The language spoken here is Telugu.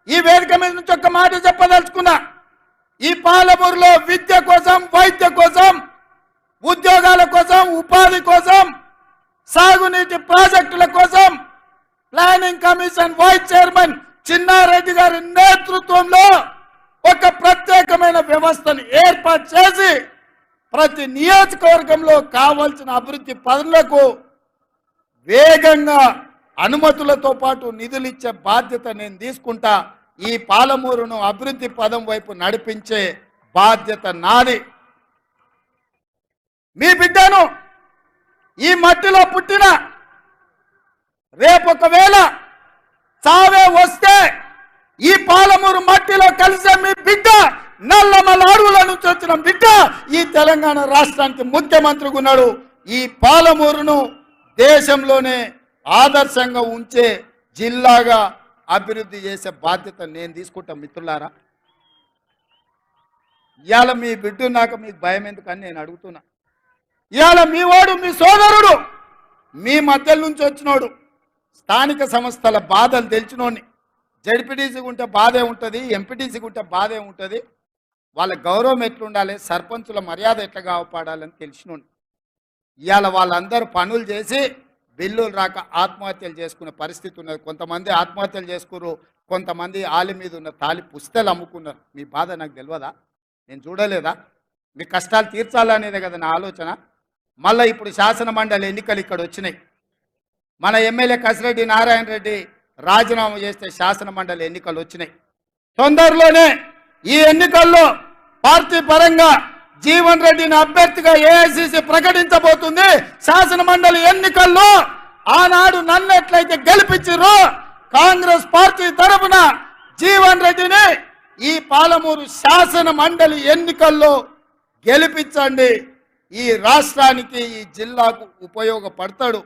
ఈ వేదిక మీద నుంచి ఒక మాట చెప్పదలుచుకున్నా. ఈ పాలమూరులో విద్య కోసం, వైద్య కోసం, ఉద్యోగాల కోసం, ఉపాధి కోసం, సాగునీటి ప్రాజెక్టుల కోసం planning commission vice chairman Chinna Reddy గారి నేతృత్వంలో ఒక ప్రత్యేకమైన వ్యవస్థను ఏర్పాటు చేసి ప్రతి నియోజకవర్గంలో కావాల్సిన అభివృద్ధి పనులకు వేగంగా అనుమతులతో పాటు నిధులు ఇచ్చే బాధ్యత నేను తీసుకుంటా. ఈ పాలమూరును అభివృద్ధి పదం వైపు నడిపించే బాధ్యత నాది. మీ బిడ్డను ఈ మట్టిలో పుట్టిన రేపొకవేళ చావే వస్తే ఈ పాలమూరు మట్టిలో కలిసే మీ బిడ్డ నల్లమల అడవుల నుంచి వచ్చిన బిడ్డ ఈ తెలంగాణ రాష్ట్రానికి ముఖ్యమంత్రిగా ఉన్నాడు. ఈ పాలమూరును దేశంలోనే ఆదర్శంగా ఉంచే జిల్లాగా అభివృద్ధి చేసే బాధ్యత నేను తీసుకుంటా. మిత్రులారా, ఇవాళ మీ బిడ్డ నాకు మీకు భయం ఎందుకని నేను అడుగుతున్నా. ఇవాళ మీ వాడు, మీ సోదరుడు, మీ మధ్య నుంచి వచ్చినోడు, స్థానిక సంస్థల బాధలు తెలిసినోడిని, జడ్పీటీసీకి ఉంటే బాధే ఉంటుంది, ఎంపీటీసీకి ఉంటే బాధే ఉంటుంది, వాళ్ళ గౌరవం ఎట్లుండాలి, సర్పంచుల మర్యాద ఎట్లా కాపాడాలని తెలిసినోడిని. ఇవాళ వాళ్ళందరూ పనులు చేసి బిల్లులు రాక ఆత్మహత్యలు చేసుకునే పరిస్థితి ఉన్నది. కొంతమంది ఆత్మహత్యలు చేసుకున్నారు, కొంతమంది ఆలి మీద ఉన్న తాలి పుస్తలు అమ్ముకున్నారు. మీ బాధ నాకు తెలియదా? నేను చూడలేదా? మీ కష్టాలు తీర్చాలనేదే కదా నా ఆలోచన. మళ్ళీ ఇప్పుడు శాసన మండలి ఎన్నికలు ఇక్కడ వచ్చినాయి. మన ఎమ్మెల్యే కసిరెడ్డి నారాయణ రెడ్డి రాజీనామా చేస్తే శాసన మండలి ఎన్నికలు వచ్చినాయి. తొందరలోనే ఈ ఎన్నికల్లో పార్టీ పరంగా జీవన్ రెడ్డిని అభ్యర్థిగా ఏఐసిసి ప్రకటించబోతుంది. శాసన మండలి ఎన్నికల్లో ఆనాడు నన్ను ఎట్లయితే గెలిపించారో కాంగ్రెస్ పార్టీ తరఫున జీవన్ రెడ్డిని ఈ పాలమూరు శాసన మండలి ఎన్నికల్లో గెలిపించండి. ఈ రాష్ట్రానికి, ఈ జిల్లాకు ఉపయోగపడతాడు.